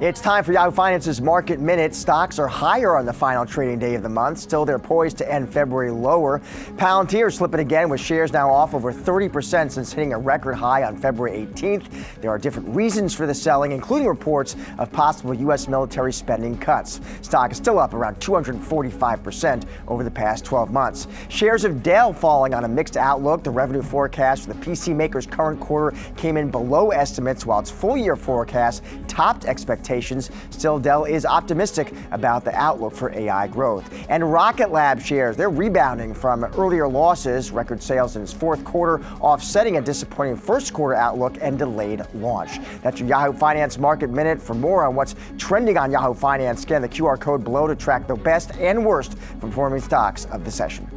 It's time for Yahoo Finance's Market Minute. Stocks are higher on the final trading day of the month. Still, they're poised to end February lower. Palantir slipping again with shares now off over 30% since hitting a record high on February 18th. There are different reasons for the selling, including reports of possible U.S. military spending cuts. Stock is still up around 245% over the past 12 months. Shares of Dell falling on a mixed outlook. The revenue forecast for the PC maker's current quarter came in below estimates, while its full-year forecast topped expectations. Still, Dell is optimistic about the outlook for AI growth. And Rocket Lab shares, they're rebounding from earlier losses. Record sales in its fourth quarter, offsetting a disappointing first quarter outlook and delayed launch. That's your Yahoo Finance Market Minute. For more on what's trending on Yahoo Finance, scan the QR code below to track the best and worst performing stocks of the session.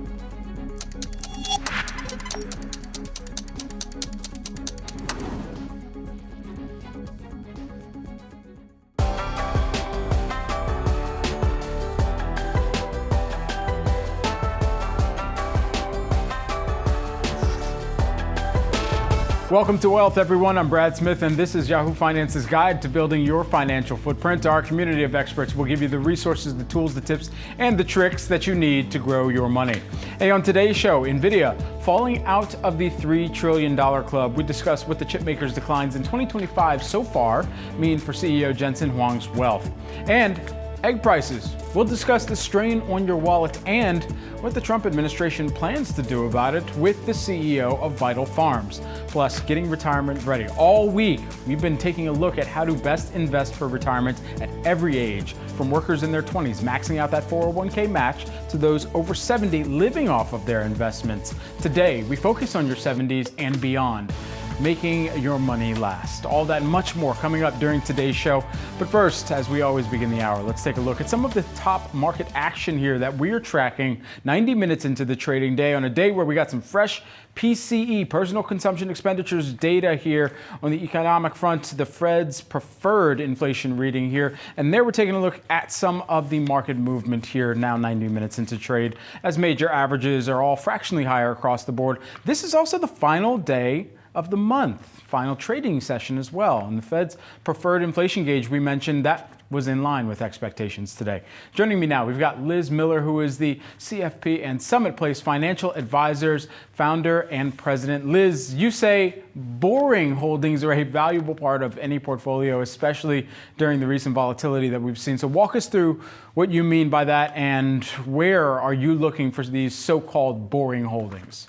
Welcome to Wealth, everyone. I'm Brad Smith, and this is Yahoo Finance's guide to building your financial footprint. Our community of experts will give you the resources, the tools, the tips, and the tricks that you need to grow your money. Hey, on today's show, Nvidia falling out of the $3 trillion club. We discuss what the chipmaker's declines in 2025 so far mean for CEO Jensen Huang's wealth. And egg prices. We'll discuss the strain on your wallet and what the Trump administration plans to do about it with the CEO of Vital Farms. Plus, getting retirement ready. All week, we've been taking a look at how to best invest for retirement at every age, from workers in their 20s maxing out that 401k match to those over 70 living off of their investments. Today, we focus on your 70s and beyond, making your money last. All that and much more coming up during today's show. But first, as we always begin the hour, let's take a look at some of the top market action here that we're tracking 90 minutes into the trading day, on a day where we got some fresh PCE, personal consumption expenditures data here on the economic front, the Fed's preferred inflation reading here. And there we're taking a look at some of the market movement here now 90 minutes into trade, as major averages are all fractionally higher across the board. This is also the final day of the month, final trading session as well. And the Fed's preferred inflation gauge, we mentioned that was in line with expectations today. Joining me now, we've got Liz Miller, who is the CFP and Summit Place Financial Advisors founder and president. Liz, you say boring holdings are a valuable part of any portfolio, especially during the recent volatility that we've seen. So walk us through what you mean by that, and where are you looking for these so-called boring holdings?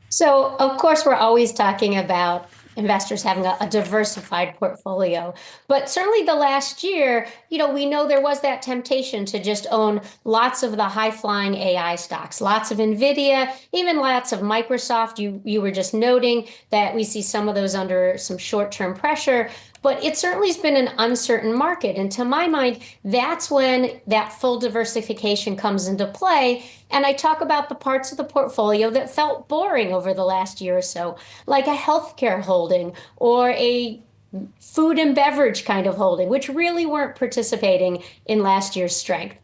So, of course, we're always talking about investors having a diversified portfolio. But certainly the last year, we know there was that temptation to just own lots of the high-flying AI stocks, lots of Nvidia, even lots of Microsoft. You were just noting that we see some of those under some short-term pressure. But it certainly has been an uncertain market. And to my mind, that's when that full diversification comes into play. And I talk about the parts of the portfolio that felt boring over the last year or so, like a healthcare holding or a food and beverage kind of holding, which really weren't participating in last year's strength.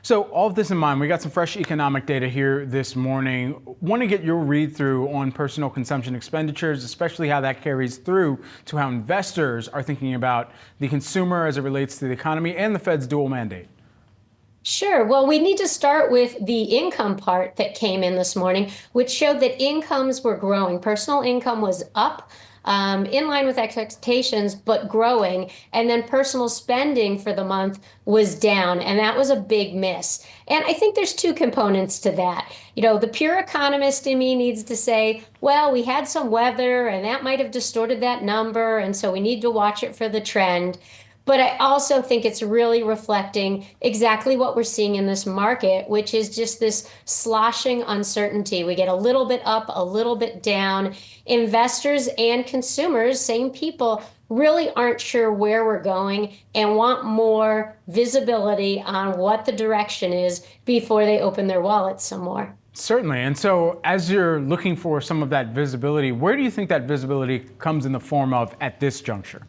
So all of this in mind, we got some fresh economic data here this morning. Want to get your read through on personal consumption expenditures, especially how that carries through to how investors are thinking about the consumer as it relates to the economy and the Fed's dual mandate. Sure. Well, we need to start with the income part that came in this morning, which showed that incomes were growing. Personal income was up, in line with expectations, but growing. And then personal spending for the month was down, and that was a big miss. And I think there's two components to that. The pure economist in me needs to say, well, we had some weather, and that might have distorted that number, and so we need to watch it for the trend. But I also think it's really reflecting exactly what we're seeing in this market, which is just this sloshing uncertainty. We get a little bit up, a little bit down. Investors and consumers, same people, really aren't sure where we're going and want more visibility on what the direction is before they open their wallets some more. Certainly. And so as you're looking for some of that visibility, where do you think that visibility comes in the form of at this juncture?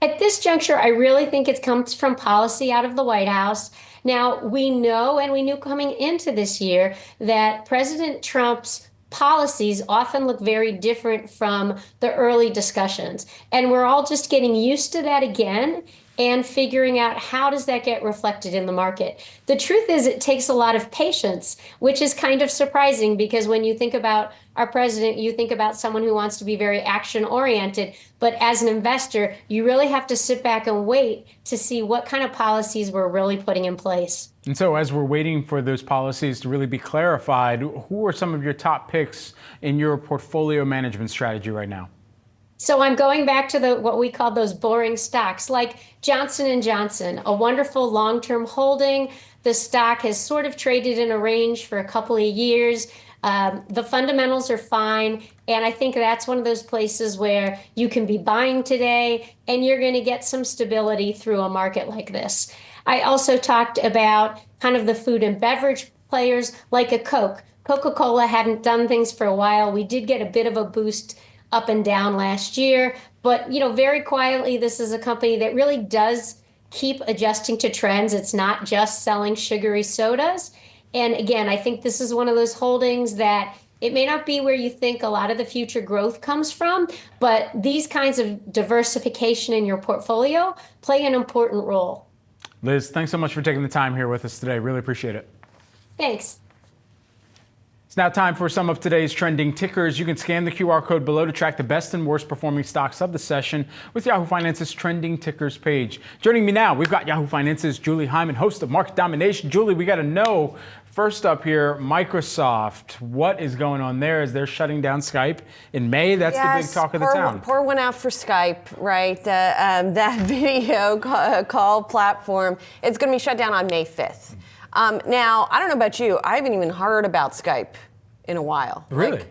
At this juncture, I really think it comes from policy out of the White House. Now, we know, and we knew coming into this year, that President Trump's policies often look very different from the early discussions. And we're all just getting used to that again and figuring out how does that get reflected in the market. The truth is it takes a lot of patience, which is kind of surprising because when you think about our president, you think about someone who wants to be very action-oriented, but as an investor, you really have to sit back and wait to see what kind of policies we're really putting in place. And so as we're waiting for those policies to really be clarified, who are some of your top picks in your portfolio management strategy right now? So I'm going back to what we call those boring stocks, like Johnson & Johnson, a wonderful long-term holding. The stock has sort of traded in a range for a couple of years. The fundamentals are fine, and I think that's one of those places where you can be buying today, and you're going to get some stability through a market like this. I also talked about kind of the food and beverage players like a Coke. Coca-Cola hadn't done things for a while. We did get a bit of a boost up and down last year, but very quietly, this is a company that really does keep adjusting to trends. It's not just selling sugary sodas. And again, I think this is one of those holdings that it may not be where you think a lot of the future growth comes from, but these kinds of diversification in your portfolio play an important role. Liz, thanks so much for taking the time here with us today. Really appreciate it. Thanks. It's now time for some of today's trending tickers. You can scan the QR code below to track the best and worst performing stocks of the session with Yahoo Finance's trending tickers page. Joining me now, we've got Yahoo Finance's Julie Hyman, host of Market Domination. Julie, we got to know, first up here, Microsoft. What is going on there as they're shutting down Skype in May? That's the big talk of the town. Pour one out for Skype, right? That video call platform. It's going to be shut down on May 5th. Now, I don't know about you. I haven't even heard about Skype in a while. Really?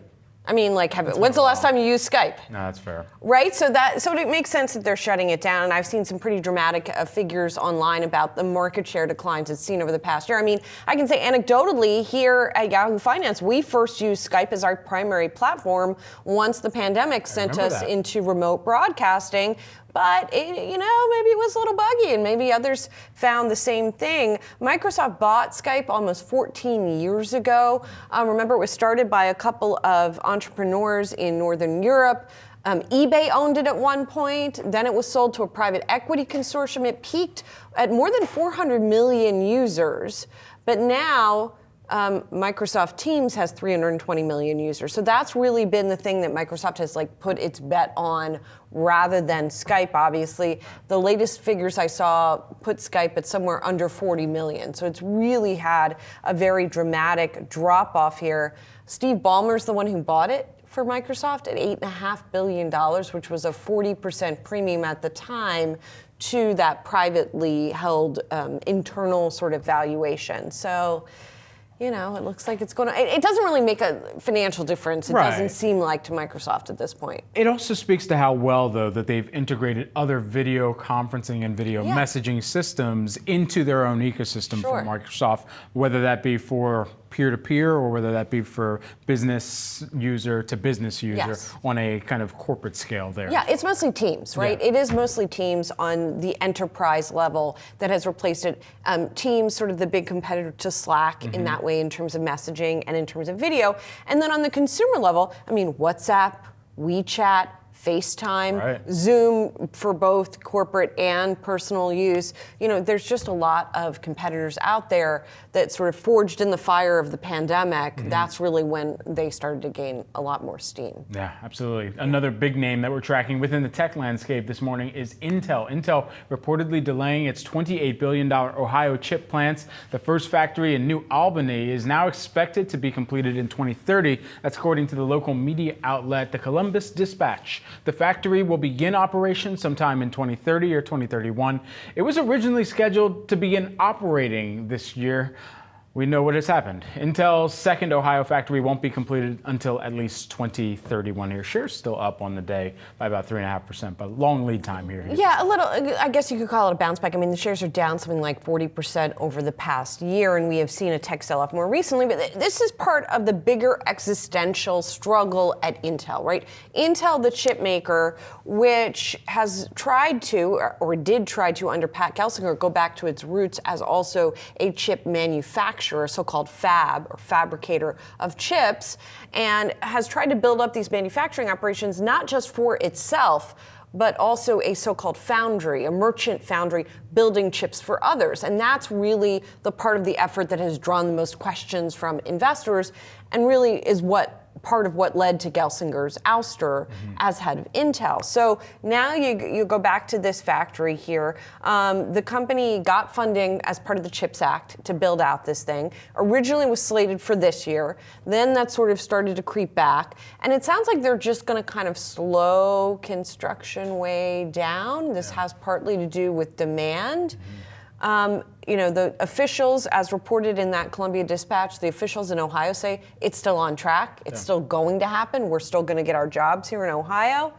When's the last time you used Skype? No, that's fair. Right? So it makes sense that they're shutting it down. And I've seen some pretty dramatic figures online about the market share declines it's seen over the past year. I can say anecdotally here at Yahoo Finance, we first used Skype as our primary platform once the pandemic sent us into remote broadcasting. But maybe it was a little buggy, and maybe others found the same thing. Microsoft bought Skype almost 14 years ago. Remember, it was started by a couple of entrepreneurs in Northern Europe. eBay owned it at one point. Then it was sold to a private equity consortium. It peaked at more than 400 million users. But now, Microsoft Teams has 320 million users. So that's really been the thing that Microsoft has put its bet on rather than Skype, obviously. The latest figures I saw put Skype at somewhere under 40 million. So it's really had a very dramatic drop off here. Steve Ballmer's the one who bought it for Microsoft at $8.5 billion, which was a 40% premium at the time to that privately held internal sort of valuation. So, it looks like it's going to. It doesn't really make a financial difference. It doesn't seem like to Microsoft at this point. It also speaks to how well, though, that they've integrated other video conferencing and video messaging systems into their own ecosystem for Microsoft, whether that be for peer-to-peer or whether that be for business user to business user on a kind of corporate scale there. Yeah, it's mostly Teams, right? Yeah. It is mostly Teams on the enterprise level that has replaced it. Teams, sort of the big competitor to Slack in that way in terms of messaging and in terms of video. And then on the consumer level, WhatsApp, WeChat, FaceTime, Zoom for both corporate and personal use. There's just a lot of competitors out there that sort of forged in the fire of the pandemic. That's really when they started to gain a lot more steam. Yeah, absolutely. Another big name that we're tracking within the tech landscape this morning is Intel. Intel reportedly delaying its $28 billion Ohio chip plants. The first factory in New Albany is now expected to be completed in 2030. That's according to the local media outlet, the Columbus Dispatch. The factory will begin operation sometime in 2030 or 2031. It was originally scheduled to begin operating this year. We know what has happened. Intel's second Ohio factory won't be completed until at least 2031 here. Shares still up on the day by about 3.5%, but long lead time here. Yeah, a little, I guess you could call it a bounce back. The shares are down something like 40% over the past year, and we have seen a tech sell-off more recently, but this is part of the bigger existential struggle at Intel, right? Intel, the chip maker, which has tried to, or did try to under Pat Gelsinger, go back to its roots as also a chip manufacturer. manufacturer, a so-called fab or fabricator of chips, and has tried to build up these manufacturing operations not just for itself, but also a so-called foundry, a merchant foundry, building chips for others. And that's really the part of the effort that has drawn the most questions from investors, and really is part of what led to Gelsinger's ouster as head of Intel. So now you go back to this factory here. The company got funding as part of the CHIPS Act to build out this thing. Originally was slated for this year. Then that sort of started to creep back. And it sounds like they're just going to kind of slow construction way down. This has partly to do with demand. The officials, as reported in that Columbia Dispatch, the officials in Ohio say it's still on track. It's still going to happen. We're still going to get our jobs here in Ohio,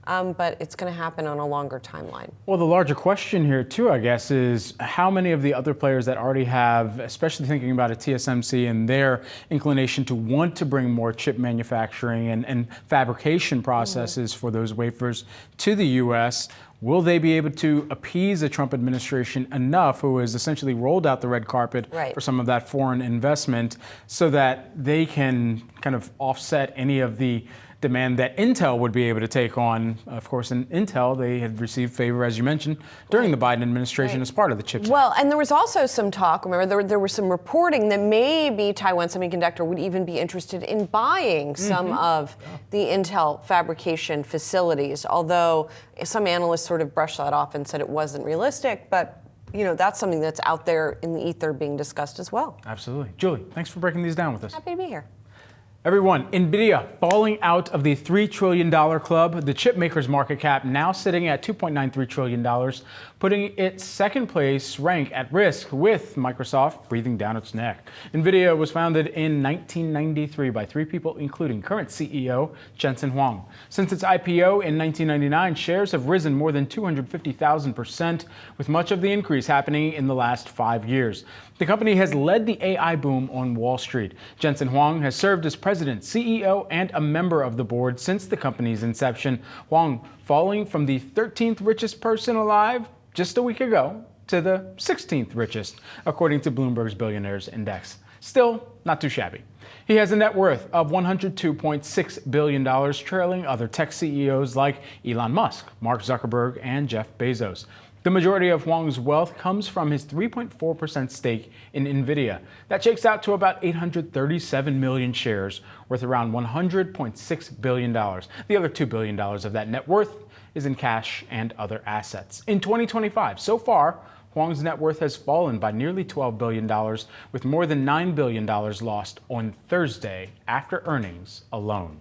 but it's going to happen on a longer timeline. Well, the larger question here, too, I guess, is how many of the other players that already have, especially thinking about a TSMC and their inclination to want to bring more chip manufacturing and fabrication processes for those wafers to the U.S., will they be able to appease the Trump administration enough, who has essentially rolled out the red carpet for some of that foreign investment, so that they can kind of offset any of the demand that Intel would be able to take on? Of course, in Intel, they had received favor, as you mentioned, during the Biden administration as part of the CHIPS Act. Well, and there was also some talk, remember, there was some reporting that maybe Taiwan Semiconductor would even be interested in buying some of the Intel fabrication facilities, although some analysts sort of brushed that off and said it wasn't realistic, but that's something that's out there in the ether being discussed as well. Absolutely. Julie, thanks for breaking these down with us. Happy to be here. Everyone, Nvidia falling out of the $3 trillion club, the chip maker's market cap now sitting at $2.93 trillion, putting its second place rank at risk, with Microsoft breathing down its neck. Nvidia was founded in 1993 by three people, including current CEO Jensen Huang. Since its IPO in 1999, shares have risen more than 250,000%, with much of the increase happening in the last 5 years. The company has led the AI boom on Wall Street. Jensen Huang has served as president, CEO, and a member of the board since the company's inception. Huang falling from the 13th richest person alive just a week ago to the 16th richest, according to Bloomberg's Billionaires Index. Still, not too shabby. He has a net worth of $102.6 billion, trailing other tech CEOs like Elon Musk, Mark Zuckerberg, and Jeff Bezos. The majority of Huang's wealth comes from his 3.4% stake in Nvidia. That shakes out to about 837 million shares, worth around $100.6 billion. The other $2 billion of that net worth is in cash and other assets. In 2025, so far, Huang's net worth has fallen by nearly $12 billion, with more than $9 billion lost on Thursday after earnings alone.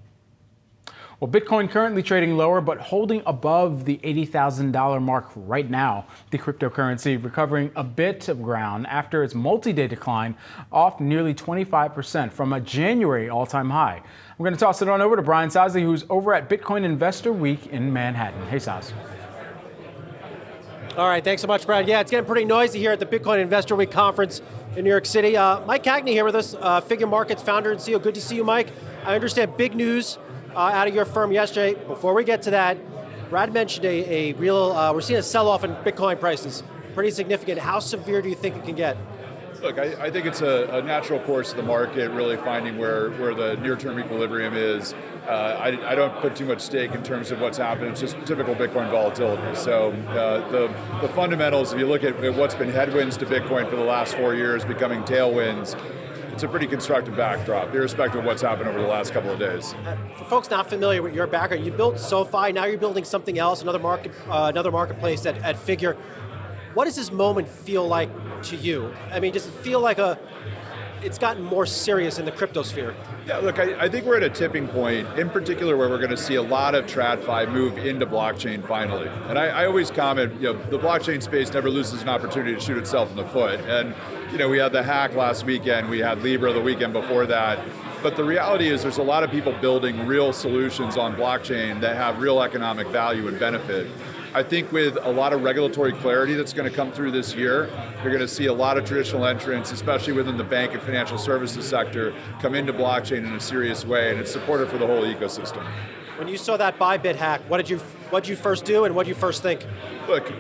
Well, Bitcoin currently trading lower, but holding above the $80,000 mark right now. The cryptocurrency recovering a bit of ground after its multi-day decline, off nearly 25% from a January all-time high. I'm going to toss it on over to Brian Sozzi, who's over at Bitcoin Investor Week in Manhattan. Hey, Soz. All right, thanks so much, Brad. Yeah, it's getting pretty noisy here at the Bitcoin Investor Week conference in New York City. Mike Cagney here with us, Figure Markets founder and CEO. Good to see you, Mike. I understand big news out of your firm yesterday. Before we get to that, Brad mentioned a real, we're seeing a sell-off in Bitcoin prices, pretty significant. How severe do you think it can get? Look, I think it's a natural course of the market, really finding where the near-term equilibrium is. I don't put too much stake in terms of what's happened. It's just typical Bitcoin volatility. So the fundamentals, if you look at what's been headwinds to Bitcoin for the last 4 years becoming tailwinds, it's a pretty constructive backdrop, irrespective of what's happened over the last couple of days. For folks not familiar with your background, you built SoFi, now you're building something else, another marketplace at Figure. What does this moment feel like to you? I mean, does it feel like it's gotten more serious in the crypto sphere? Yeah, look, I think we're at a tipping point, in particular, where we're going to see a lot of TradFi move into blockchain finally. And I always comment, the blockchain space never loses an opportunity to shoot itself in the foot. And we had the hack last weekend, we had Libra the weekend before that. But the reality is there's a lot of people building real solutions on blockchain that have real economic value and benefit. I think with a lot of regulatory clarity that's going to come through this year, you're going to see a lot of traditional entrants, especially within the bank and financial services sector, come into blockchain in a serious way, and it's supported for the whole ecosystem. When you saw that Bybit hack, what did you first do and what did you first think? Look,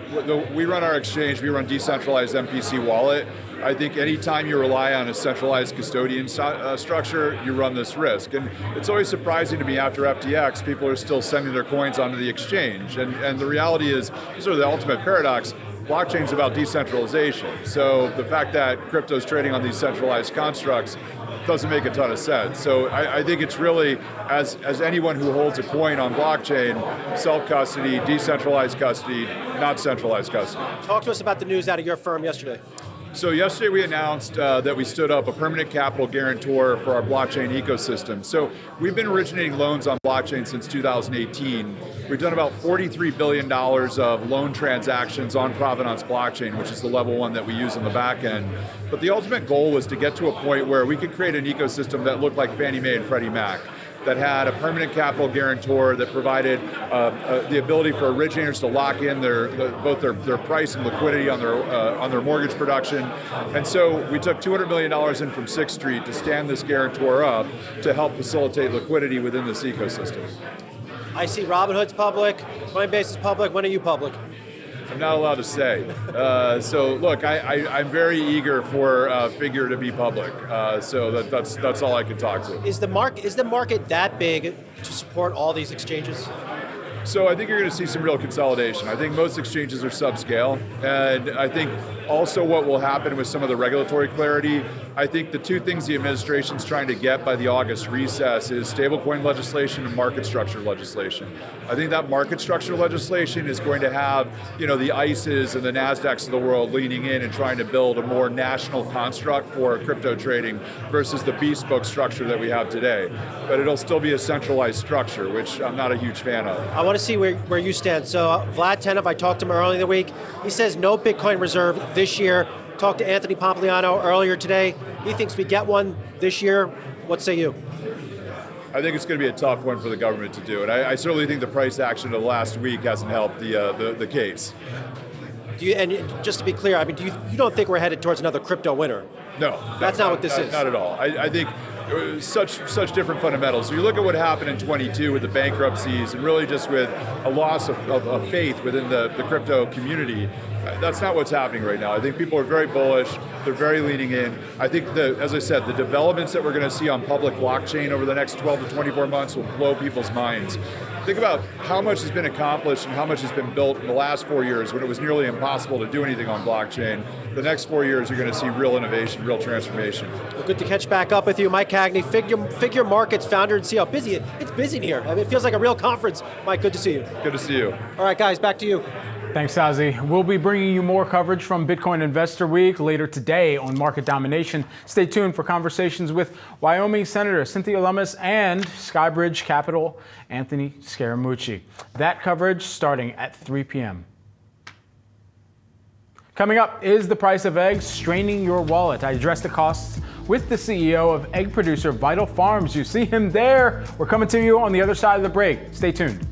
we run our exchange, we run decentralized MPC wallet. I think anytime you rely on a centralized custodian structure, you run this risk. And it's always surprising to me after FTX, people are still sending their coins onto the exchange. And the reality is, sort of the ultimate paradox, blockchain's about decentralization. So the fact that crypto's trading on these centralized constructs doesn't make a ton of sense. So I think it's really, as anyone who holds a coin on blockchain, self-custody, decentralized custody, not centralized custody. Talk to us about the news out of your firm yesterday. So yesterday we announced that we stood up a permanent capital guarantor for our blockchain ecosystem. So we've been originating loans on blockchain since 2018. We've done about $43 billion of loan transactions on Provenance blockchain, which is the level 1 that we use on the back end. But the ultimate goal was to get to a point where we could create an ecosystem that looked like Fannie Mae and Freddie Mac, that had a permanent capital guarantor that provided the ability for originators to lock in both their price and liquidity on their mortgage production. And so we took $200 million in from 6th Street to stand this guarantor up to help facilitate liquidity within this ecosystem. I see Robinhood's public, Coinbase is public. When are you public? I'm not allowed to say. So look, I'm very eager for Figure to be public. So that's all I can talk to. Is the market that big to support all these exchanges? So I think you're going to see some real consolidation. I think most exchanges are subscale, and I think also what will happen with some of the regulatory clarity, I think the two things the administration's trying to get by the August recess is stablecoin legislation and market structure legislation. I think that market structure legislation is going to have, the ICEs and the NASDAQs of the world leaning in and trying to build a more national construct for crypto trading versus the bespoke structure that we have today. But it'll still be a centralized structure, which I'm not a huge fan of. I want to see where you stand. So Vlad Tenev, I talked to him earlier in the week. He says no Bitcoin reserve this year. Talked to Anthony Pompliano earlier today. He thinks we get one this year. What say you? I think it's going to be a tough one for the government to do. And I certainly think the price action of the last week hasn't helped the case. And just to be clear, I mean, you don't think we're headed towards another crypto winter? No. That's not what this is. Not at all. I think such different fundamentals. So you look at what happened in 22 with the bankruptcies and really just with a loss of faith within the crypto community. That's not what's happening right now. I think people are very bullish. They're very leaning in. I think, as I said, the developments that we're going to see on public blockchain over the next 12 to 24 months will blow people's minds. Think about how much has been accomplished and how much has been built in the last 4 years when it was nearly impossible to do anything on blockchain. The next 4 years, you're going to see real innovation, real transformation. Well, good to catch back up with you, Mike Cagney, Figure Markets founder and CEO. It's busy in here. I mean, it feels like a real conference. Mike, good to see you. Good to see you. All right, guys, back to you. Thanks, Sozzi. We'll be bringing you more coverage from Bitcoin Investor Week later today on Market Domination. Stay tuned for conversations with Wyoming Senator Cynthia Lummis and Skybridge Capital Anthony Scaramucci. That coverage starting at 3 p.m. Coming up, is the price of eggs straining your wallet? I address the costs with the CEO of egg producer Vital Farms. You see him there. We're coming to you on the other side of the break. Stay tuned.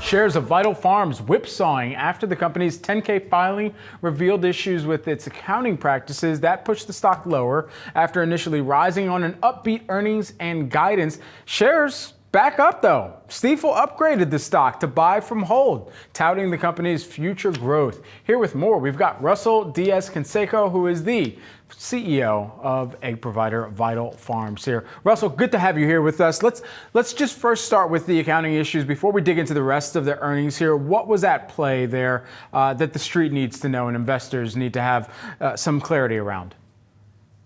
Shares of Vital Farms whipsawing after the company's 10K filing revealed issues with its accounting practices that pushed the stock lower after initially rising on an upbeat earnings and guidance. Shares back up though. Stifel upgraded the stock to buy from hold, touting the company's future growth. Here with more, we've got Russell Diez-Canseco, who is the CEO of egg provider Vital Farms here. Russell, good to have you here with us. Let's just first start with the accounting issues before we dig into the rest of the earnings here. What was at play there that the street needs to know and investors need to have some clarity around?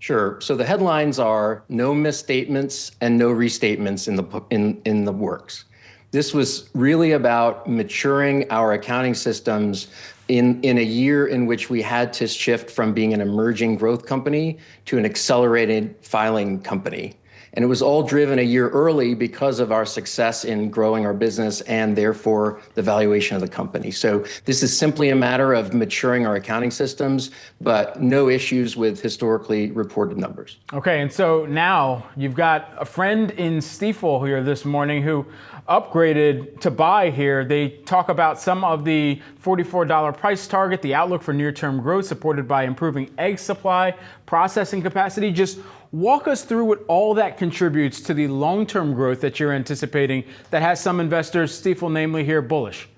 Sure. So the headlines are no misstatements and no restatements in the works. This was really about maturing our accounting systems in a year in which we had to shift from being an emerging growth company to an accelerated filing company. And it was all driven a year early because of our success in growing our business and therefore the valuation of the company. So this is simply a matter of maturing our accounting systems, but no issues with historically reported numbers. Okay, and so now you've got a friend in Stifel here this morning who upgraded to buy here. They talk about some of the $44 price target, the outlook for near-term growth supported by improving egg supply, processing capacity. Just walk us through what all that contributes to the long-term growth that you're anticipating that has some investors, Stifel namely here, bullish.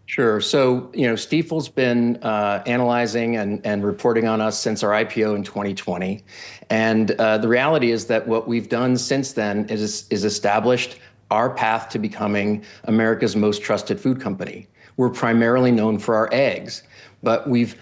Sure. So, Stifel's been analyzing and reporting on us since our IPO in 2020. And the reality is that what we've done since then is established our path to becoming America's most trusted food company. We're primarily known for our eggs, but we're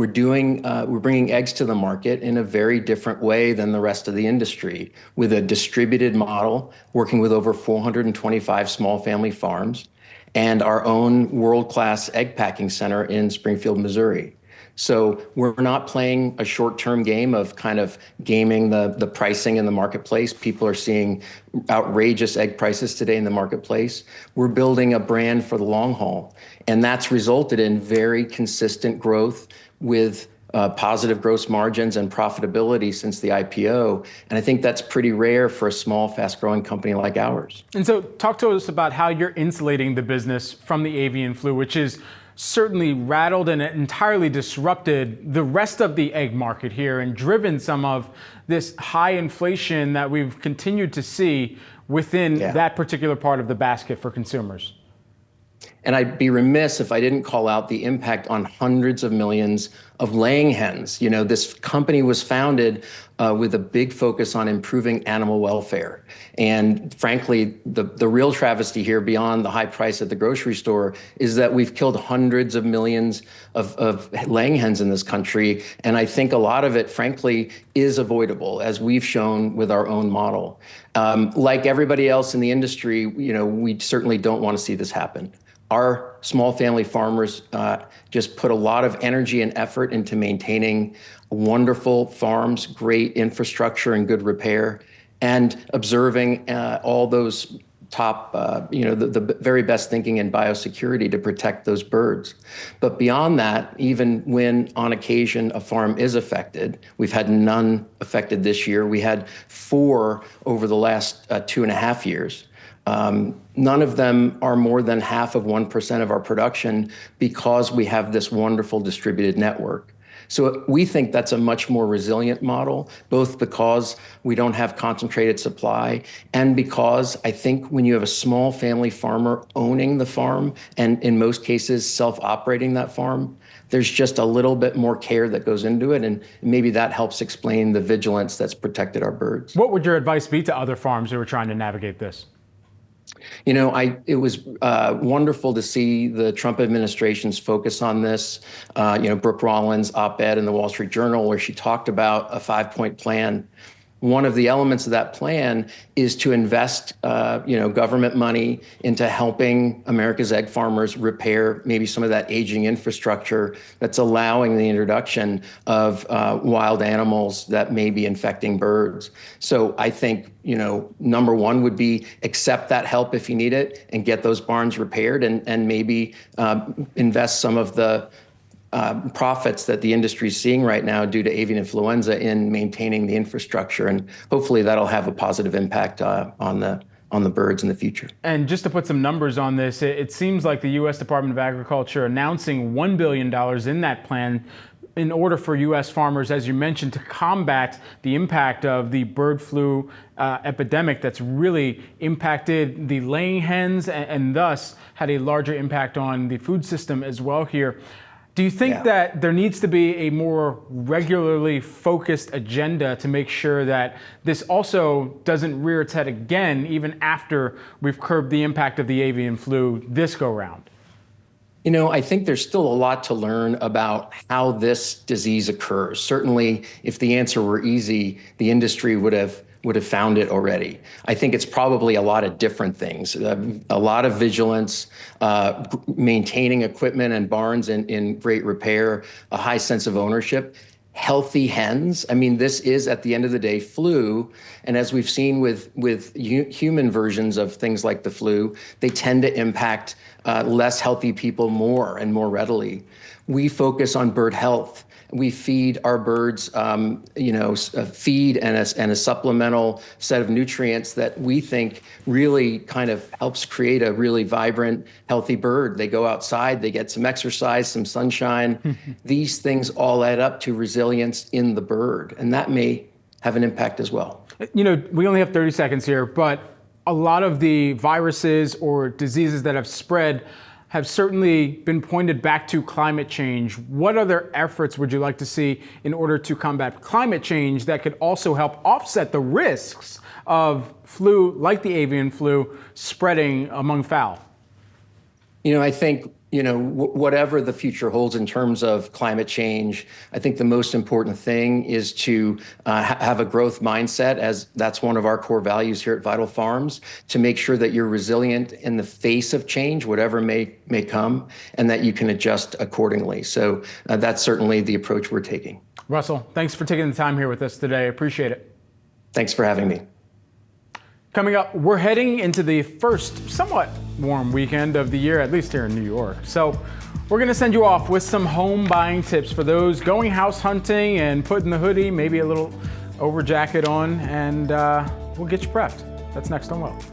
bringing eggs to the market in a very different way than the rest of the industry, with a distributed model, working with over 425 small family farms, and our own world-class egg packing center in Springfield, Missouri. So we're not playing a short-term game of kind of gaming the pricing in the marketplace. People are seeing outrageous egg prices today in the marketplace. We're building a brand for the long haul, and that's resulted in very consistent growth with positive gross margins and profitability since the IPO. And I think that's pretty rare for a small, fast-growing company like ours. And so talk to us about how you're insulating the business from the avian flu, which is certainly rattled and entirely disrupted the rest of the egg market here and driven some of this high inflation that we've continued to see within that particular part of the basket for consumers. And I'd be remiss if I didn't call out the impact on hundreds of millions of laying hens. This company was founded with a big focus on improving animal welfare. And frankly, the real travesty here, beyond the high price at the grocery store, is that we've killed hundreds of millions of laying hens in this country. And I think a lot of it, frankly, is avoidable, as we've shown with our own model. Like everybody else in the industry, we certainly don't want to see this happen. Our small family farmers just put a lot of energy and effort into maintaining wonderful farms, great infrastructure and good repair, and observing all those top, the very best thinking in biosecurity to protect those birds. But beyond that, even when on occasion a farm is affected, we've had none affected this year. We had 4 over the last 2.5 years. None of them are more than 0.5% of our production because we have this wonderful distributed network. So we think that's a much more resilient model, both because we don't have concentrated supply and because I think when you have a small family farmer owning the farm and in most cases self-operating that farm, there's just a little bit more care that goes into it, and maybe that helps explain the vigilance that's protected our birds. What would your advice be to other farms who are trying to navigate this? It was wonderful to see the Trump administration's focus on this. Brooke Rollins' op-ed in the Wall Street Journal, where she talked about a 5-point plan. One of the elements of that plan is to invest, government money into helping America's egg farmers repair maybe some of that aging infrastructure that's allowing the introduction of wild animals that may be infecting birds. So I think, number one would be accept that help if you need it and get those barns repaired and maybe invest some of the profits that the industry is seeing right now due to avian influenza in maintaining the infrastructure, and hopefully that'll have a positive impact on the birds in the future. And just to put some numbers on this, it seems like the U.S. Department of Agriculture announcing $1 billion in that plan in order for U.S. farmers, as you mentioned, to combat the impact of the bird flu epidemic that's really impacted the laying hens and thus had a larger impact on the food system as well here. Do you think that there needs to be a more regularly focused agenda to make sure that this also doesn't rear its head again, even after we've curbed the impact of the avian flu this go round? I think there's still a lot to learn about how this disease occurs. Certainly, if the answer were easy, the industry would have found it already. I think it's probably a lot of different things, a lot of vigilance, maintaining equipment and barns in great repair, a high sense of ownership, healthy hens. I mean, this is, at the end of the day, flu. And as we've seen with human versions of things like the flu, they tend to impact less healthy people more and more readily. We focus on bird health. We feed our birds, feed and a supplemental set of nutrients that we think really kind of helps create a really vibrant, healthy bird. They go outside, they get some exercise, some sunshine. These things all add up to resilience in the bird, and that may have an impact as well. We only have 30 seconds here, but a lot of the viruses or diseases that have spread have certainly been pointed back to climate change. What other efforts would you like to see in order to combat climate change that could also help offset the risks of flu, like the avian flu, spreading among fowl? I think, whatever the future holds in terms of climate change, I think the most important thing is to have a growth mindset, as that's one of our core values here at Vital Farms, to make sure that you're resilient in the face of change, whatever may come, and that you can adjust accordingly. So that's certainly the approach we're taking. Russell, thanks for taking the time here with us today. Appreciate it. Thanks for having me. Coming up, we're heading into the first somewhat warm weekend of the year, at least here in New York. So we're going to send you off with some home buying tips for those going house hunting and putting the hoodie, maybe a little over jacket on, and we'll get you prepped. That's next on Wealth.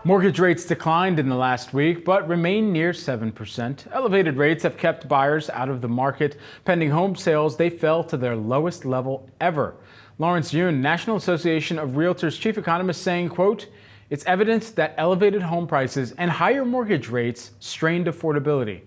Mortgage rates declined in the last week, but remain near 7%. Elevated rates have kept buyers out of the market. Pending home sales, they fell to their lowest level ever. Lawrence Yun, National Association of Realtors chief economist, saying, quote, "It's evidence that elevated home prices and higher mortgage rates strained affordability."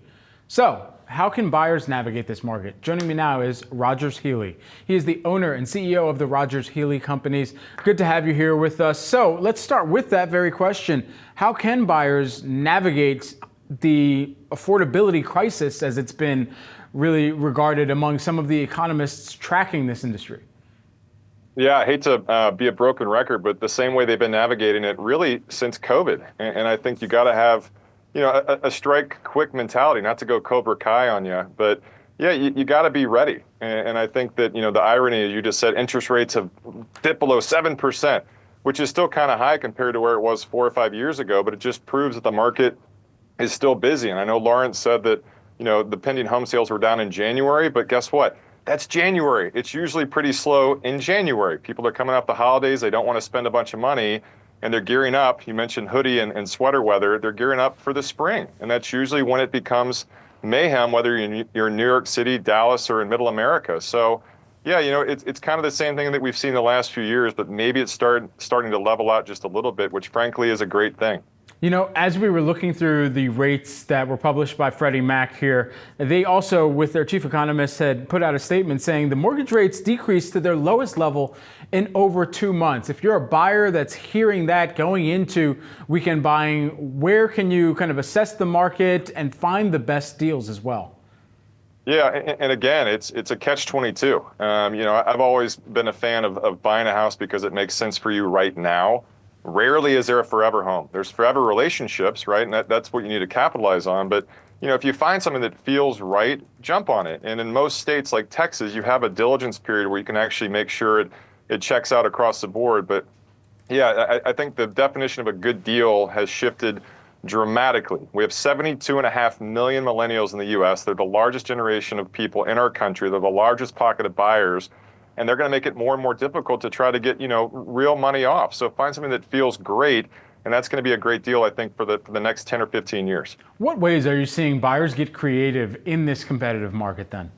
So, how can buyers navigate this market? Joining me now is Rogers Healy. He is the owner and CEO of the Rogers Healy Companies. Good to have you here with us. So let's start with that very question. How can buyers navigate the affordability crisis as it's been really regarded among some of the economists tracking this industry? Yeah, I hate to be a broken record, but the same way they've been navigating it really since COVID. And I think you got to have a strike quick mentality, not to go Cobra Kai on you, but yeah, you got to be ready. And I think that, the irony is you just said interest rates have dipped below 7%, which is still kind of high compared to where it was 4 or 5 years ago, but it just proves that the market is still busy. And I know Lawrence said that, the pending home sales were down in January, but guess what? That's January. It's usually pretty slow in January. People are coming off the holidays. They don't want to spend a bunch of money. And they're gearing up. You mentioned hoodie and sweater weather. They're gearing up for the spring. And that's usually when it becomes mayhem, whether you're in New York City, Dallas, or in Middle America. So, yeah, it's kind of the same thing that we've seen the last few years, but maybe it's starting to level out just a little bit, which frankly is a great thing. As we were looking through the rates that were published by Freddie Mac here, they also, with their chief economist, had put out a statement saying the mortgage rates decreased to their lowest level in over 2 months. If you're a buyer that's hearing that going into weekend buying, where can you kind of assess the market and find the best deals as well? Yeah, and again, it's a catch-22. I've always been a fan of buying a house because it makes sense for you right now. Rarely is there a forever home. There's forever relationships, right? And that's what you need to capitalize on. But, if you find something that feels right, jump on it. And in most states like Texas, you have a diligence period where you can actually make sure it checks out across the board. But yeah, I think the definition of a good deal has shifted dramatically. We have 72.5 million millennials in the U.S. They're the largest generation of people in our country. They're the largest pocket of buyers. And they're going to make it more and more difficult to try to get, real money off. So find something that feels great, and that's going to be a great deal, I think, for the next 10 or 15 years. What ways are you seeing buyers get creative in this competitive market then?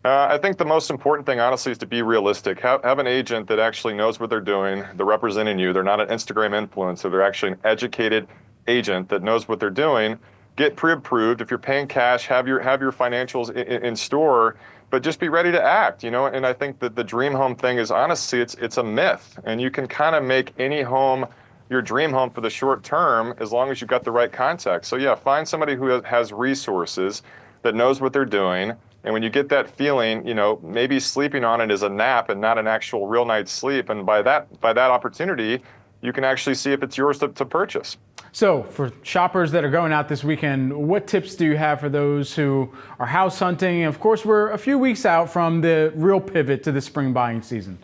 I think the most important thing, honestly, is to be realistic. Have an agent that actually knows what they're doing. They're representing you. They're not an Instagram influencer. They're actually an educated agent that knows what they're doing. Get pre-approved. If you're paying cash, have your financials in store. But just be ready to act, and I think that the dream home thing is honestly, it's a myth. And you can kind of make any home your dream home for the short term as long as you've got the right context. So yeah, find somebody who has resources, that knows what they're doing. And when you get that feeling, maybe sleeping on it is a nap and not an actual real night's sleep. And by that opportunity, you can actually see if it's yours to purchase. So for shoppers that are going out this weekend, what tips do you have for those who are house hunting? Of course, we're a few weeks out from the real pivot to the spring buying season.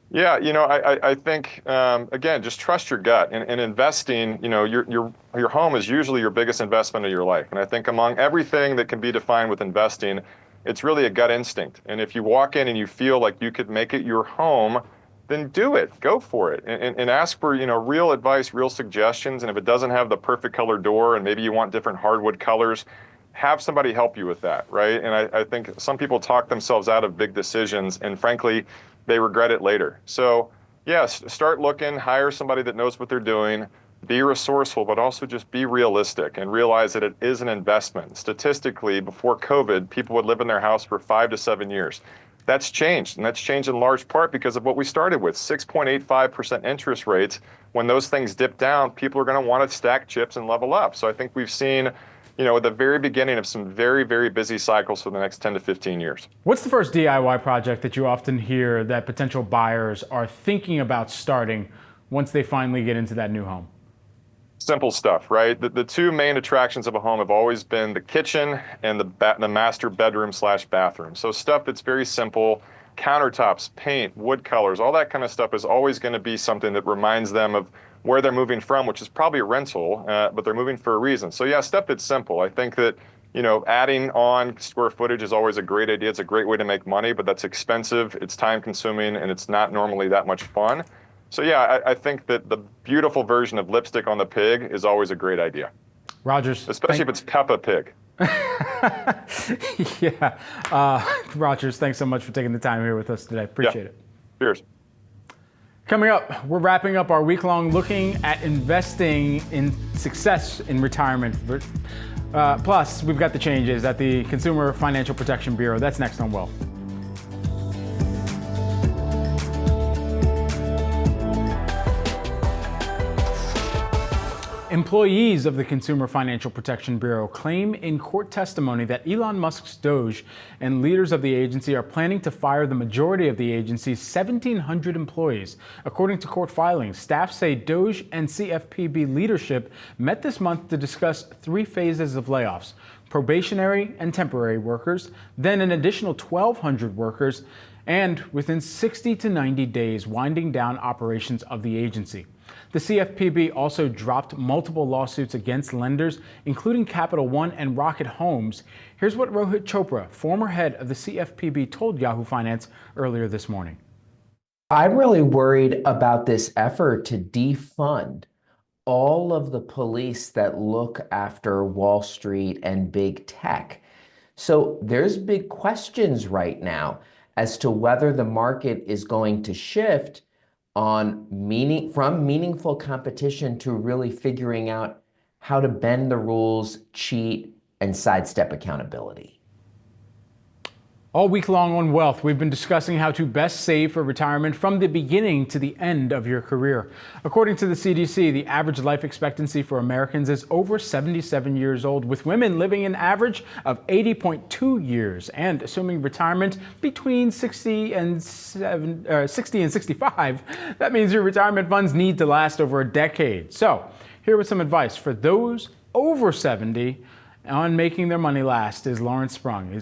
Yeah, I think again, just trust your gut. And investing, your home is usually your biggest investment of your life. And I think among everything that can be defined with investing, it's really a gut instinct. And if you walk in and you feel like you could make it your home, then do it. Go for it. And ask for real advice, real suggestions. And if it doesn't have the perfect color door, and maybe you want different hardwood colors, have somebody help you with that, right? And I think some people talk themselves out of big decisions, and frankly, they regret it later. So yes, start looking, hire somebody that knows what they're doing, be resourceful, but also just be realistic and realize that it is an investment. Statistically, before COVID, people would live in their house for 5 to 7 years. That's changed, and that's changed in large part because of what we started with, 6.85% interest rates. When those things dip down, people are going to want to stack chips and level up. So I think we've seen at the very beginning of some very, very busy cycles for the next 10 to 15 years. What's the first DIY project that you often hear that potential buyers are thinking about starting once they finally get into that new home? Simple stuff, right? The two main attractions of a home have always been the kitchen and the master bedroom / bathroom. So stuff that's very simple, countertops, paint, wood colors, all that kind of stuff is always going to be something that reminds them of where they're moving from, which is probably a rental, but they're moving for a reason. So yeah, stuff that's simple. I think that, adding on square footage is always a great idea. It's a great way to make money, but that's expensive, it's time consuming, and it's not normally that much fun. So yeah, I think that the beautiful version of lipstick on the pig is always a great idea. Rogers. Especially if it's Peppa Pig. Yeah. Rogers, thanks so much for taking the time here with us today. Appreciate it. Cheers. Coming up, we're wrapping up our week-long looking at investing in success in retirement. Plus, we've got the changes at the Consumer Financial Protection Bureau. That's next on Wealth. Employees of the Consumer Financial Protection Bureau claim in court testimony that Elon Musk's Doge and leaders of the agency are planning to fire the majority of the agency's 1,700 employees. According to court filings, staff say Doge and CFPB leadership met this month to discuss 3 phases of layoffs: probationary and temporary workers, then an additional 1,200 workers, and within 60 to 90 days, winding down operations of the agency. The CFPB also dropped multiple lawsuits against lenders, including Capital One and Rocket Homes. Here's what Rohit Chopra, former head of the CFPB, told Yahoo Finance earlier this morning. I'm really worried about this effort to defund all of the police that look after Wall Street and big tech. So there's big questions right now as to whether the market is going to shift on from meaningful competition to really figuring out how to bend the rules, cheat, and sidestep accountability. All week long on Wealth, we've been discussing how to best save for retirement from the beginning to the end of your career. According to the CDC, the average life expectancy for Americans is over 77 years old, with women living an average of 80.2 years. And assuming retirement between 60 and 65, that means your retirement funds need to last over a decade. So here was some advice for those over 70 on making their money last. Is Lawrence Sprung,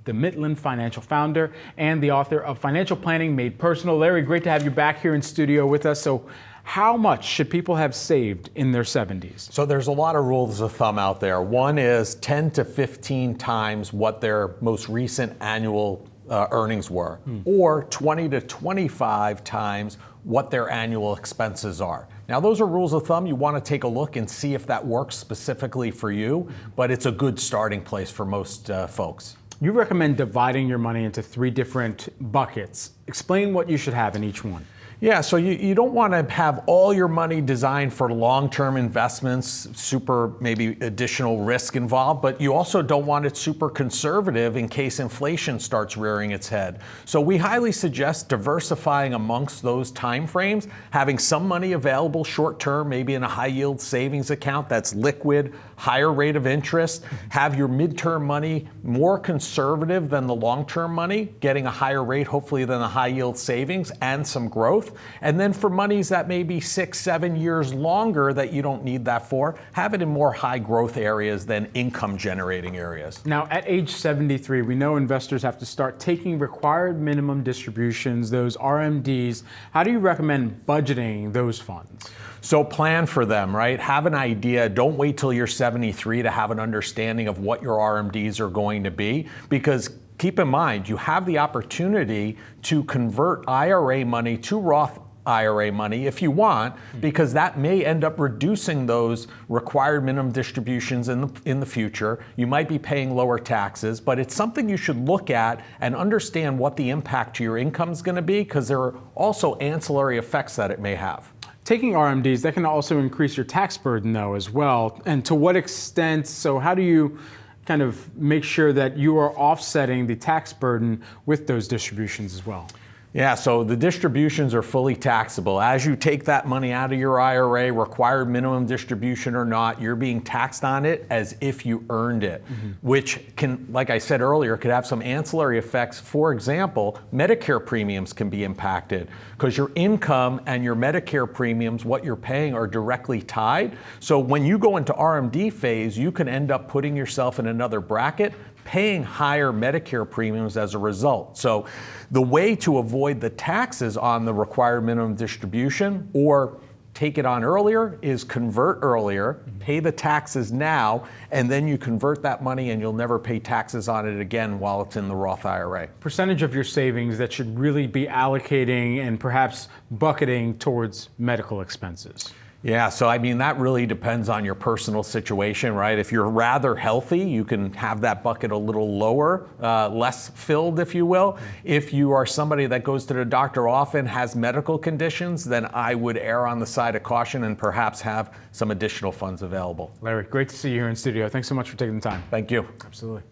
the Mitlin financial founder and the author of Financial Planning Made Personal. Larry, great to have you back here in studio with us. So how much should people have saved in their 70s? So there's a lot of rules of thumb out there. One is 10 to 15 times what their most recent annual earnings were, or 20 to 25 times what their annual expenses are. Now, those are rules of thumb. You want to take a look and see if that works specifically for you, but it's a good starting place for most folks. You recommend dividing your money into 3 different buckets. Explain what you should have in each one. Yeah, so you don't want to have all your money designed for long-term investments, super maybe additional risk involved, but you also don't want it super conservative in case inflation starts rearing its head. So we highly suggest diversifying amongst those time frames, having some money available short-term, maybe in a high-yield savings account that's liquid, higher rate of interest, have your midterm money more conservative than the long-term money, getting a higher rate hopefully than the high-yield savings and some growth. growth. And then for monies that may be 6, 7 years longer that you don't need that for, have it in more high growth areas than income generating areas. Now, at age 73, we know investors have to start taking required minimum distributions, those RMDs. How do you recommend budgeting those funds? So plan for them, right? Have an idea. Don't wait till you're 73 to have an understanding of what your RMDs are going to be, because keep in mind, you have the opportunity to convert IRA money to Roth IRA money if you want, because that may end up reducing those required minimum distributions in the future. You might be paying lower taxes, but it's something you should look at and understand what the impact to your income is going to be, because there are also ancillary effects that it may have. Taking RMDs, that can also increase your tax burden though as well. And to what extent, so how do you kind of make sure that you are offsetting the tax burden with those distributions as well? Yeah, so the distributions are fully taxable. As you take that money out of your IRA, required minimum distribution or not, you're being taxed on it as if you earned it, which can, like I said earlier, could have some ancillary effects. For example, Medicare premiums can be impacted because your income and your Medicare premiums, what you're paying, are directly tied. So when you go into RMD phase, you can end up putting yourself in another bracket, paying higher Medicare premiums as a result. So the way to avoid the taxes on the required minimum distribution or take it on earlier is convert earlier, pay the taxes now, and then you convert that money and you'll never pay taxes on it again while it's in the Roth IRA. Percentage of your savings that should really be allocating and perhaps bucketing towards medical expenses. Yeah, so I mean, that really depends on your personal situation, right? If you're rather healthy, you can have that bucket a little lower, less filled, if you will. If you are somebody that goes to the doctor often, has medical conditions, then I would err on the side of caution and perhaps have some additional funds available. Larry, great to see you here in studio. Thanks so much for taking the time. Thank you. Absolutely.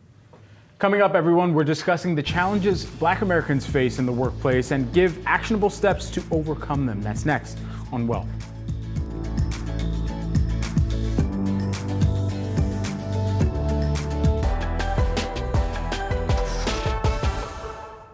Coming up, everyone, we're discussing the challenges Black Americans face in the workplace and give actionable steps to overcome them. That's next on Wealth.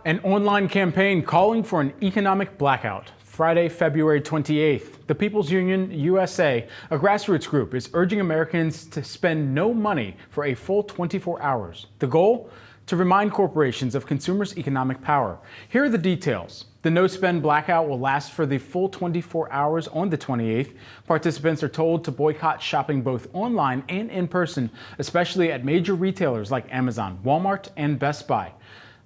An online campaign calling for an economic blackout. Friday, February 28th, the People's Union USA, a grassroots group, is urging Americans to spend no money for a full 24 hours. The goal? To remind corporations of consumers' economic power. Here are the details. The no-spend blackout will last for the full 24 hours on the 28th. Participants are told to boycott shopping both online and in person, especially at major retailers like Amazon, Walmart, and Best Buy.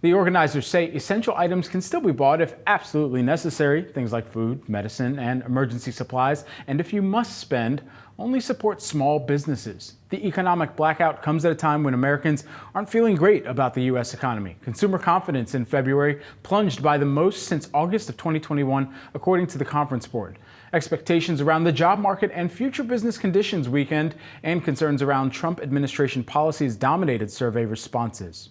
The organizers say essential items can still be bought if absolutely necessary, things like food, medicine, and emergency supplies. And if you must spend, only support small businesses. The economic blackout comes at a time when Americans aren't feeling great about the U.S. economy. Consumer confidence in February plunged by the most since August of 2021, according to the Conference Board. Expectations around the job market and future business conditions weakened, and concerns around Trump administration policies dominated survey responses.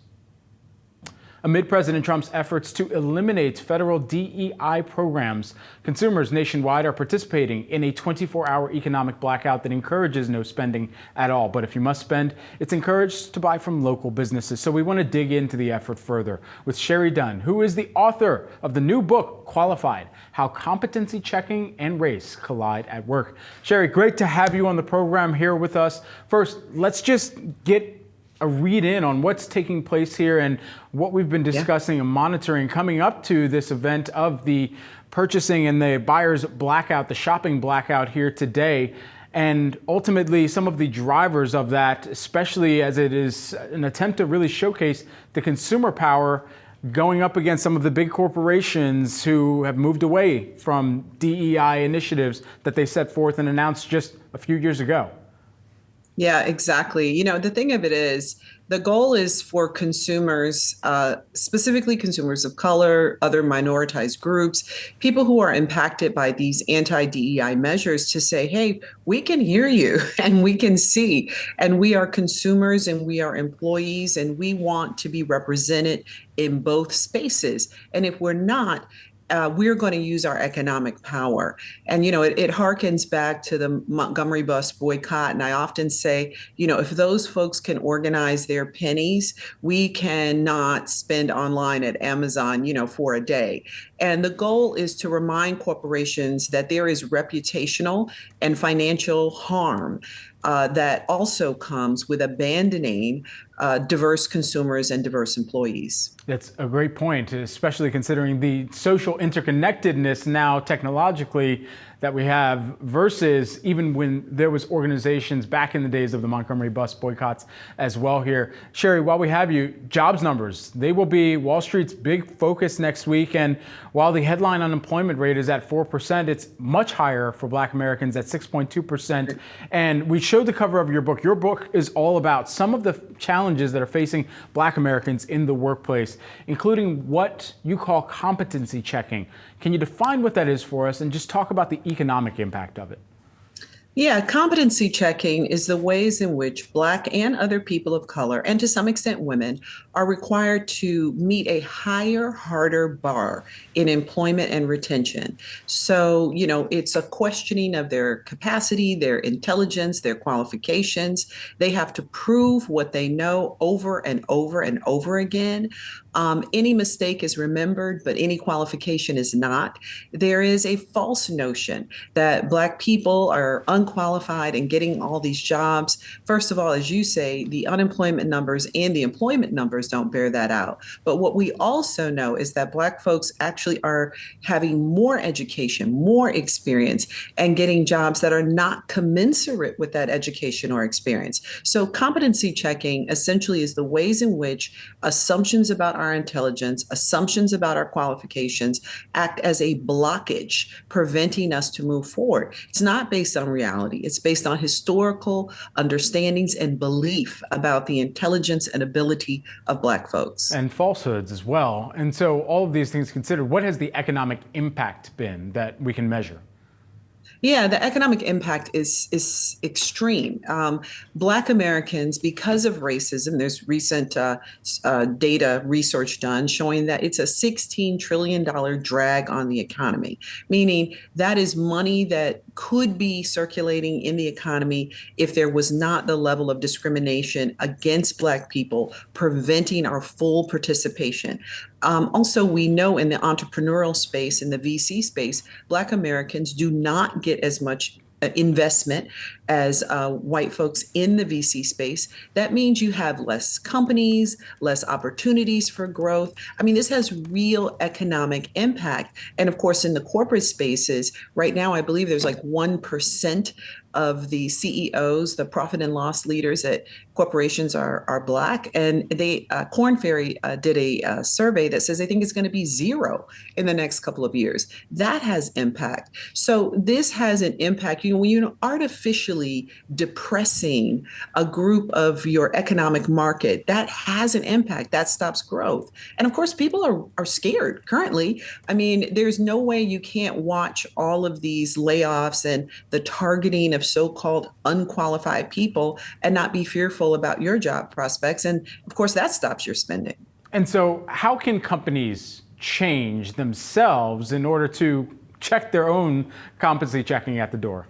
Amid President Trump's efforts to eliminate federal DEI programs, consumers nationwide are participating in a 24-hour economic blackout that encourages no spending at all. But if you must spend, it's encouraged to buy from local businesses. So we want to dig into the effort further with Sherry Dunn, who is the author of the new book, Qualified: How Competency Checking and Race Collide at Work. Sherry, great to have you on the program here with us. First, let's just get a read in on what's taking place here and what we've been discussing and monitoring coming up to this event of the purchasing and the buyer's blackout, the shopping blackout here today, and ultimately some of the drivers of that, especially as it is an attempt to really showcase the consumer power going up against some of the big corporations who have moved away from DEI initiatives that they set forth and announced just a few years ago. Yeah, exactly. You know, the thing of it is, the goal is for consumers, specifically consumers of color, other minoritized groups, people who are impacted by these anti-DEI measures, to say, hey, we can hear you and we can see, and we are consumers and we are employees and we want to be represented in both spaces. And if we're not, we're going to use our economic power. And, it harkens back to the Montgomery bus boycott. And I often say, if those folks can organize their pennies, we cannot spend online at Amazon, for a day. And the goal is to remind corporations that there is reputational and financial harm that also comes with abandoning diverse consumers and diverse employees. That's a great point, especially considering the social interconnectedness now technologically that we have versus even when there was organizations back in the days of the Montgomery bus boycotts as well here. Sherry, while we have you, jobs numbers, they will be Wall Street's big focus next week. And while the headline unemployment rate is at 4%, it's much higher for Black Americans at 6.2%. And we showed the cover of your book. Your book is all about some of the challenges that are facing Black Americans in the workplace, including what you call competency checking. Can you define what that is for us and just talk about the economic impact of it? Yeah, competency checking is the ways in which Black and other people of color, and to some extent women, are required to meet a higher, harder bar in employment and retention. So, it's a questioning of their capacity, their intelligence, their qualifications. They have to prove what they know over and over and over again. Any mistake is remembered, but any qualification is not. There is a false notion that Black people are unqualified and getting all these jobs. First of all, as you say, the unemployment numbers and the employment numbers don't bear that out. But what we also know is that Black folks actually are having more education, more experience, and getting jobs that are not commensurate with that education or experience. So competency checking essentially is the ways in which assumptions about our intelligence, assumptions about our qualifications act as a blockage, preventing us to move forward. It's not based on reality. It's based on historical understandings and belief about the intelligence and ability of Black folks. And falsehoods as well. And so all of these things considered, what has the economic impact been that we can measure? Yeah, the economic impact is extreme. Black Americans, because of racism, there's recent data research done showing that it's a $16 trillion drag on the economy, meaning that is money that could be circulating in the economy if there was not the level of discrimination against Black people preventing our full participation. Also, we know in the entrepreneurial space, in the VC space, Black Americans do not get as much investment as white folks in the VC space. That means you have less companies, less opportunities for growth. I mean, this has real economic impact. And of course, in the corporate spaces, right now, I believe there's like 1% of the CEOs, the profit and loss leaders at corporations are Black. And Korn Ferry did a survey that says they think it's going to be 0 in the next couple of years. That has impact. So this has an impact. When you're artificially depressing a group of your economic market, that has an impact. That stops growth. And of course, people are scared currently. I mean, there's no way you can't watch all of these layoffs and the targeting of so-called unqualified people and not be fearful about your job prospects. And of course, that stops your spending. And so how can companies change themselves in order to check their own competency checking at the door?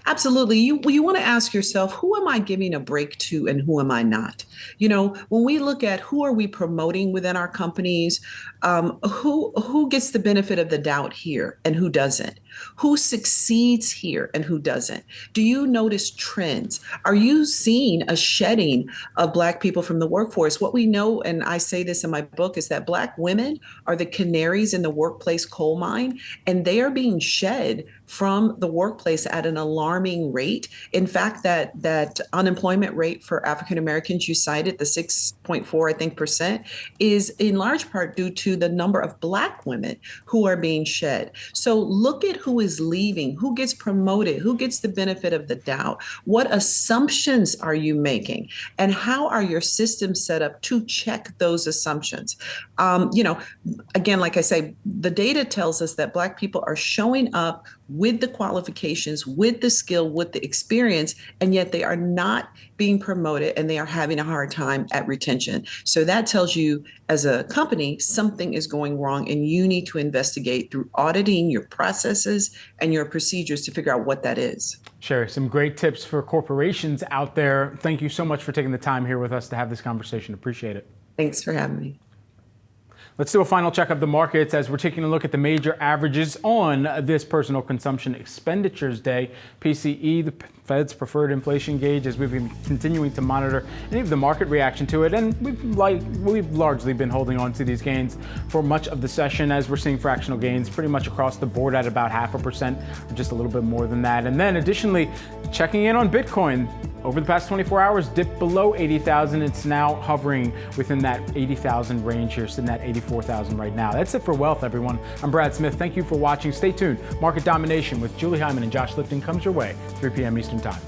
Absolutely. You want to ask yourself, who am I giving a break to and who am I not? When we look at who are we promoting within our companies, who gets the benefit of the doubt here and who doesn't? Who succeeds here and who doesn't? Do you notice trends? Are you seeing a shedding of Black people from the workforce? What we know, and I say this in my book, is that Black women are the canaries in the workplace coal mine, and they are being shed from the workplace at an alarming rate. In fact, that unemployment rate for African Americans you cited, the 6.4, I think, percent, is in large part due to the number of Black women who are being shed. So look at who is leaving, who gets promoted, who gets the benefit of the doubt. What assumptions are you making? And how are your systems set up to check those assumptions? Again, like I say, the data tells us that Black people are showing up with the qualifications, with the skill, with the experience, and yet they are not being promoted and they are having a hard time at retention. So that tells you as a company, something is going wrong and you need to investigate through auditing your processes and your procedures to figure out what that is. Sherry, some great tips for corporations out there. Thank you so much for taking the time here with us to have this conversation. Appreciate it. Thanks for having me. Let's do a final check of the markets as we're taking a look at the major averages on this personal consumption expenditures day. PCE, the Fed's preferred inflation gauge, as we've been continuing to monitor any of the market reaction to it. And we've largely been holding on to these gains for much of the session, as we're seeing fractional gains pretty much across the board at about 0.5%, or just a little bit more than that. And then additionally, checking in on Bitcoin. Over the past 24 hours, dipped below 80,000. It's now hovering within that 80,000 range here, sitting at 84,000 right now. That's it for Wealth, everyone. I'm Brad Smith. Thank you for watching. Stay tuned. Market Domination with Julie Hyman and Josh Lipton comes your way, 3 p.m. Eastern Time.